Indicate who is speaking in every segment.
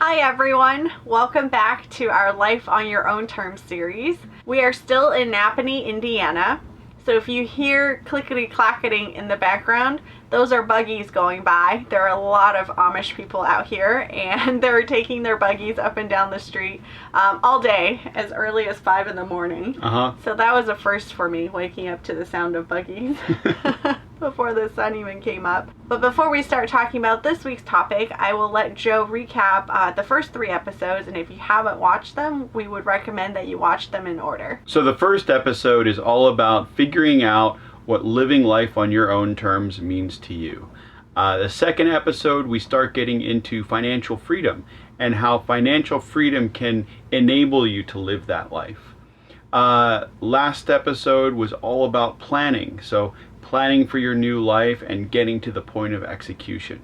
Speaker 1: Hi everyone, welcome back to our Life on Your Own Terms series. We are still in Napanee, Indiana. So if you hear clickety-clacketing in the background, those are buggies going by. There are a lot of Amish people out here and they're taking their buggies up and down the street all day as early as 5 in the morning. So that was a first for me, waking up to the sound of buggies before the sun even came up. But before we start talking about this week's topic, I will let Joe recap the first 3 episodes, and if you haven't watched them, we would recommend that you watch them in order.
Speaker 2: So the first episode is all about figuring out what living life on your own terms means to you. The second episode, we start getting into financial freedom and how financial freedom can enable you to live that life. Last episode was all about planning. So planning for your new life and getting to the point of execution.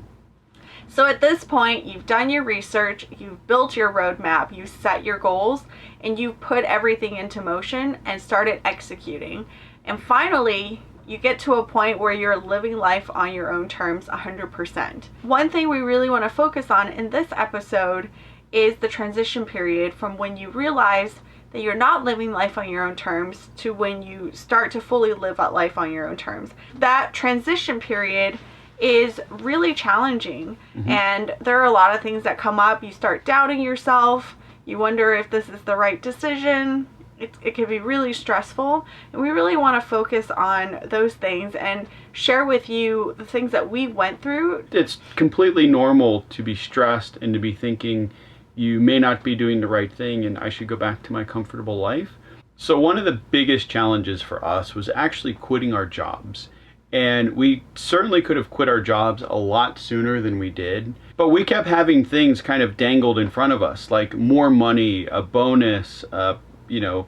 Speaker 1: So at this point, you've done your research, you've built your roadmap, you set your goals, and you've put everything into motion and started executing. And finally, you get to a point where you're living life on your own terms 100%. One thing we really want to focus on in this episode is the transition period from when you realize that you're not living life on your own terms to when you start to fully live that life on your own terms. That transition period is really challenging, and there are a lot of things that come up. You start doubting yourself, you wonder if this is the right decision. It can be really stressful, and we really want to focus on those things and share with you the things that we went through.
Speaker 2: It's completely normal to be stressed and to be thinking you may not be doing the right thing and I should go back to my comfortable life. So one of the biggest challenges for us was actually quitting our jobs. And we certainly could have quit our jobs a lot sooner than we did. But we kept having things kind of dangled in front of us, like more money, a bonus,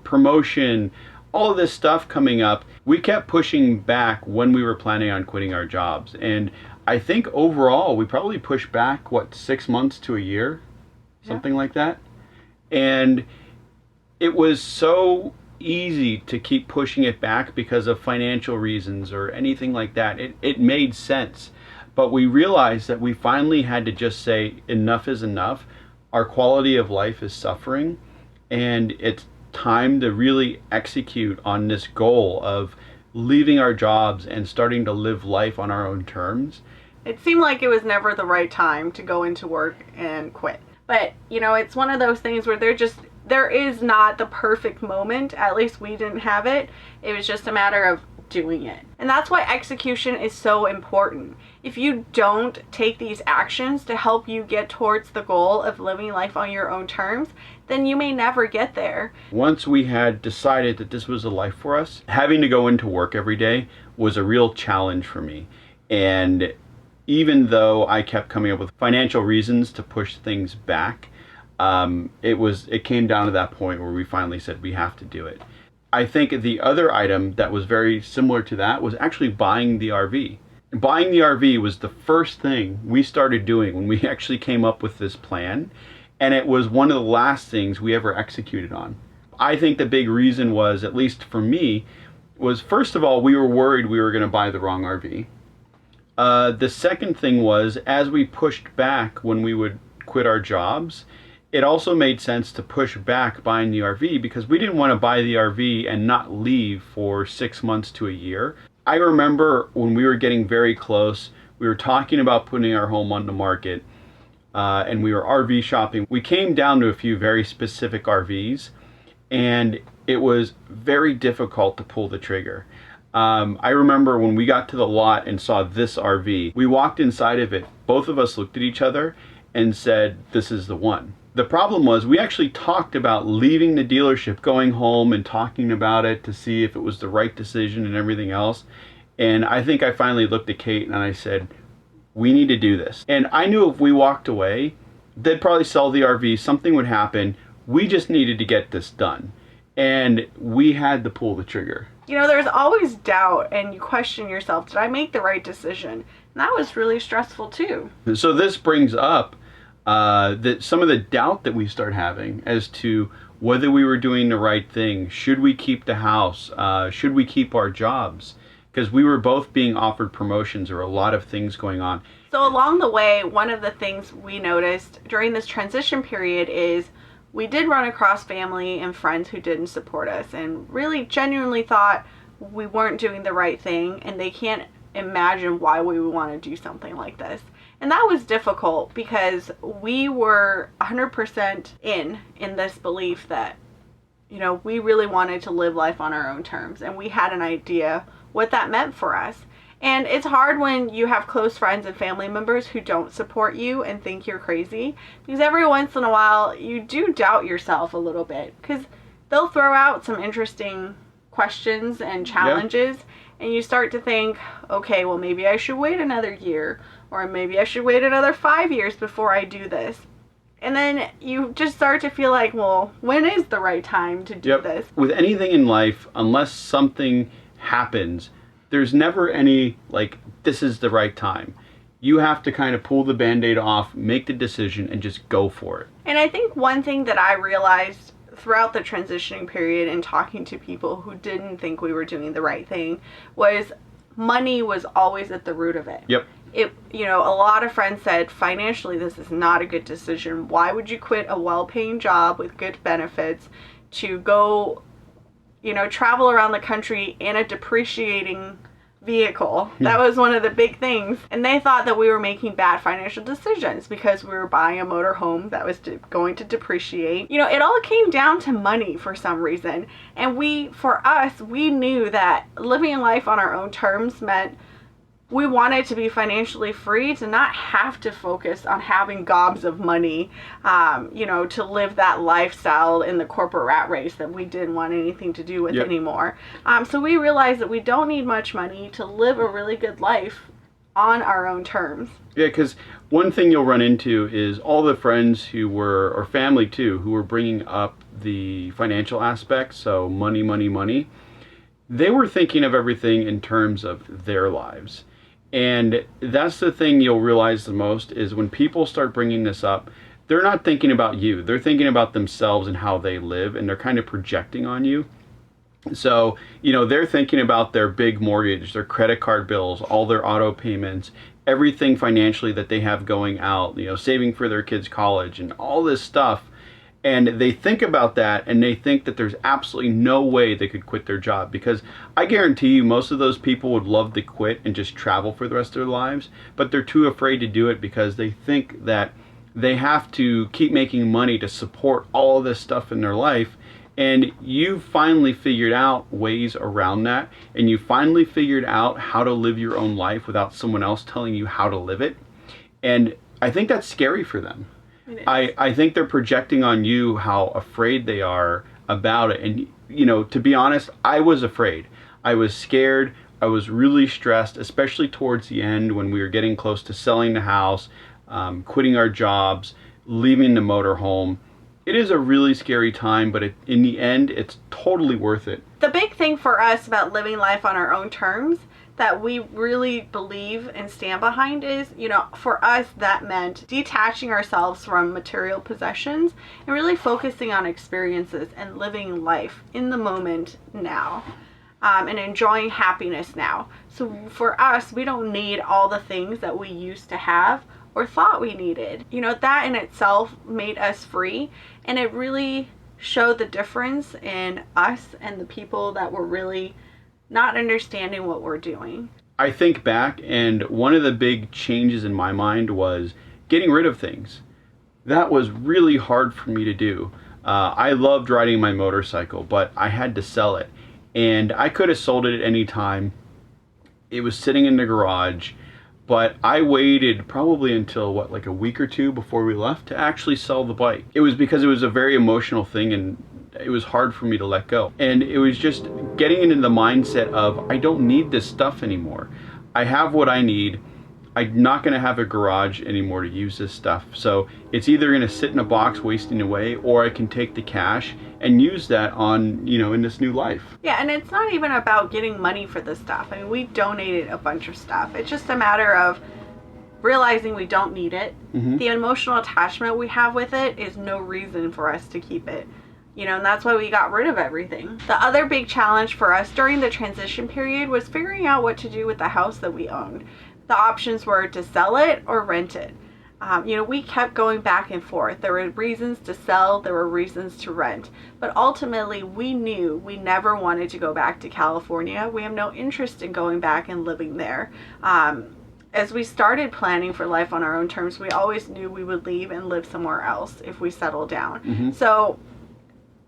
Speaker 2: promotion, all of this stuff coming up. We kept pushing back when we were planning on quitting our jobs. And I think overall, we probably pushed back, 6 months to a year? Something like that. And it was so easy to keep pushing it back because of financial reasons or anything like that. It made sense. But we realized that we finally had to just say enough is enough. Our quality of life is suffering, and it's time to really execute on this goal of leaving our jobs and starting to live life on our own terms.
Speaker 1: It seemed like it was never the right time to go into work and quit. But, it's one of those things where there is not the perfect moment. At least we didn't have it. It was just a matter of doing it. And that's why execution is so important. If you don't take these actions to help you get towards the goal of living life on your own terms, then you may never get there.
Speaker 2: Once we had decided that this was a life for us, having to go into work every day was a real challenge for me. And even though I kept coming up with financial reasons to push things back, it came down to that point where we finally said we have to do it. I think the other item that was very similar to that was actually buying the RV. Buying the RV was the first thing we started doing when we actually came up with this plan, and it was one of the last things we ever executed on. I think the big reason was, at least for me, was first of all, we were worried we were going to buy the wrong RV. The second thing was, as we pushed back when we would quit our jobs, it also made sense to push back buying the RV because we didn't want to buy the RV and not leave for 6 months to a year. I remember when we were getting very close, we were talking about putting our home on the market, and we were RV shopping. We came down to a few very specific RVs, and it was very difficult to pull the trigger. I remember when we got to the lot and saw this RV, we walked inside of it, both of us looked at each other and said, this is the one. The problem was we actually talked about leaving the dealership, going home and talking about it to see if it was the right decision and everything else. And I think I finally looked at Kate and I said, we need to do this. And I knew if we walked away, they'd probably sell the RV, something would happen. We just needed to get this done. And we had to pull the trigger.
Speaker 1: There's always doubt, and you question yourself, did I make the right decision? And that was really stressful too.
Speaker 2: So this brings up some of the doubt that we start having as to whether we were doing the right thing. Should we keep the house? Should we keep our jobs? because we were both being offered promotions. There were a lot of things going on.
Speaker 1: So along the way, one of the things we noticed during this transition period is we did run across family and friends who didn't support us and really genuinely thought we weren't doing the right thing, and they can't imagine why we would want to do something like this. And that was difficult because we were 100% in this belief that, you know, we really wanted to live life on our own terms, and we had an idea what that meant for us. And it's hard when you have close friends and family members who don't support you and think you're crazy, because every once in a while you do doubt yourself a little bit, because they'll throw out some interesting questions and challenges, and you start to think, okay, well, maybe I should wait another year, or maybe I should wait another 5 years before I do this. And then you just start to feel like, well, when is the right time to do this?
Speaker 2: With anything in life, unless something happens, there's never any, like, this is the right time. You have to kind of pull the Band-Aid off, make the decision, and just go for it.
Speaker 1: And I think one thing that I realized throughout the transitioning period and talking to people who didn't think we were doing the right thing was money was always at the root of it. You know, a lot of friends said, financially, this is not a good decision. Why would you quit a well-paying job with good benefits to go, you know, travel around the country in a depreciating vehicle? That was one of the big things. And they thought that we were making bad financial decisions because we were buying a motor home that was going to depreciate. You know, it all came down to money for some reason. And for us, we knew that living life on our own terms meant we wanted to be financially free, to not have to focus on having gobs of money, you know, to live that lifestyle in the corporate rat race that we didn't want anything to do with anymore. So we realized that we don't need much money to live a really good life on our own terms.
Speaker 2: Yeah, because one thing you'll run into is all the friends who were, or family too, who were bringing up the financial aspects, so money, money, money. They were thinking of everything in terms of their lives. And that's the thing you'll realize the most is when people start bringing this up, they're not thinking about you. They're thinking about themselves and how they live, and they're kind of projecting on you. So, you know, they're thinking about their big mortgage, their credit card bills, all their auto payments, everything financially that they have going out, you know, saving for their kids' college and all this stuff. And they think about that, and they think that there's absolutely no way they could quit their job, because I guarantee you most of those people would love to quit and just travel for the rest of their lives, but they're too afraid to do it because they think that they have to keep making money to support all of this stuff in their life. And you finally figured out ways around that, and you finally figured out how to live your own life without someone else telling you how to live it. And I think that's scary for them. I think they're projecting on you how afraid they are about it. And, you know, to be honest, I was afraid. I was scared. I was really stressed, especially towards the end when we were getting close to selling the house, quitting our jobs, leaving the motorhome. It is a really scary time, but in the end, it's totally worth it.
Speaker 1: The big thing for us about living life on our own terms that we really believe and stand behind is, you know, for us that meant detaching ourselves from material possessions and really focusing on experiences and living life in the moment now, and enjoying happiness now. So for us, we don't need all the things that we used to have or thought we needed. You know, that in itself made us free, and it really showed the difference in us and the people that were really not understanding what we're doing.
Speaker 2: I think back, and one of the big changes in my mind was getting rid of things. That was really hard for me to do. I loved riding my motorcycle, but I had to sell it. And I could have sold it at any time. It was sitting in the garage, but I waited probably until, like a week or two before we left to actually sell the bike. It was because it was a very emotional thing, and it was hard for me to let go. And it was just getting into the mindset of, I don't need this stuff anymore. I have what I need. I'm not gonna have a garage anymore to use this stuff. So it's either gonna sit in a box wasting away, or I can take the cash and use that on, you know, in this new life.
Speaker 1: Yeah, and it's not even about getting money for this stuff. I mean, we donated a bunch of stuff. It's just a matter of realizing we don't need it. The emotional attachment we have with it is no reason for us to keep it. And that's why we got rid of everything. The other big challenge for us during the transition period was figuring out what to do with the house that we owned. The options were to sell it or rent it. We kept going back and forth. There were reasons to sell, there were reasons to rent. But ultimately, we knew we never wanted to go back to California. We have no interest in going back and living there. As we started planning for life on our own terms, we always knew we would leave and live somewhere else if we settled down.
Speaker 2: Mm-hmm.
Speaker 1: So,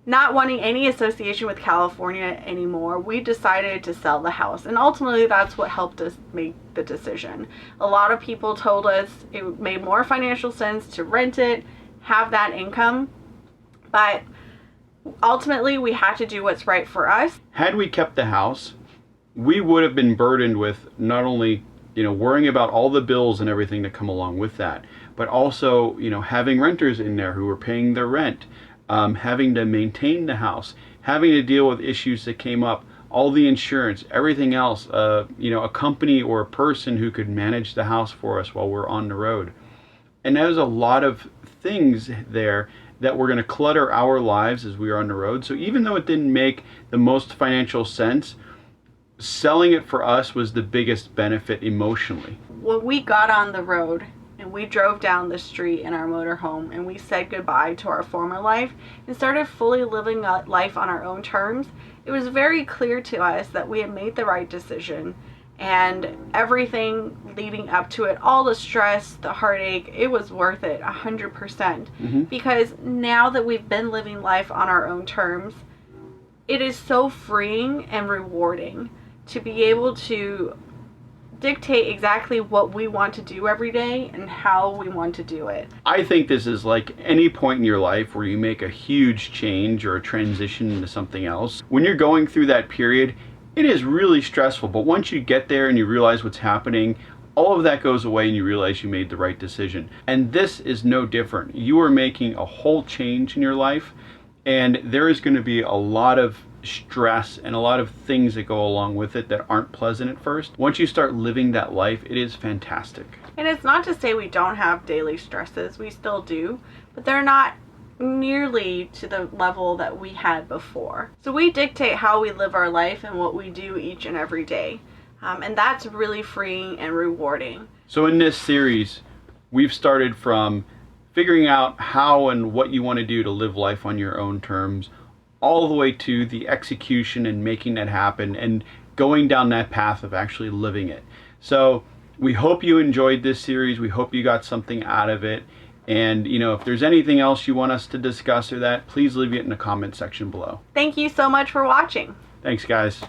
Speaker 1: not wanting any association with California anymore, we decided to sell the house. And ultimately, that's what helped us make the decision. A lot of people told us it made more financial sense to rent it, have that income. But ultimately, we had to do what's right for us.
Speaker 2: Had we kept the house, we would have been burdened with not only worrying about all the bills and everything that come along with that, but also having renters in there who were paying their rent. Having to maintain the house, having to deal with issues that came up, all the insurance, everything else, a company or a person who could manage the house for us while we're on the road. And there's a lot of things there that were going to clutter our lives as we were on the road. So even though it didn't make the most financial sense, selling it for us was the biggest benefit emotionally.
Speaker 1: When we got on the road, and we drove down the street in our motorhome and we said goodbye to our former life and started fully living life on our own terms, it was very clear to us that we had made the right decision, and everything leading up to it, all the stress, the heartache, it was worth it 100%.
Speaker 2: Mm-hmm.
Speaker 1: Because now that we've been living life on our own terms, it is so freeing and rewarding to be able to dictate exactly what we want to do every day and how we want to do it.
Speaker 2: I think this is like any point in your life where you make a huge change or a transition into something else. When you're going through that period, it is really stressful, but once you get there and you realize what's happening, all of that goes away and you realize you made the right decision. And this is no different. You are making a whole change in your life, and there is going to be a lot of stress and a lot of things that go along with it that aren't pleasant at first. Once you start living that life, it is fantastic.
Speaker 1: And it's not to say we don't have daily stresses, we still do, but they're not nearly to the level that we had before. So we dictate how we live our life and what we do each and every day. And that's really freeing and rewarding.
Speaker 2: So in this series, we've started from figuring out how and what you want to do to live life on your own terms, all the way to the execution and making that happen and going down that path of actually living it. So we hope you enjoyed this series. We hope you got something out of it. And if there's anything else you want us to discuss or that, please leave it in the comment section below.
Speaker 1: Thank you so much for watching.
Speaker 2: Thanks, guys.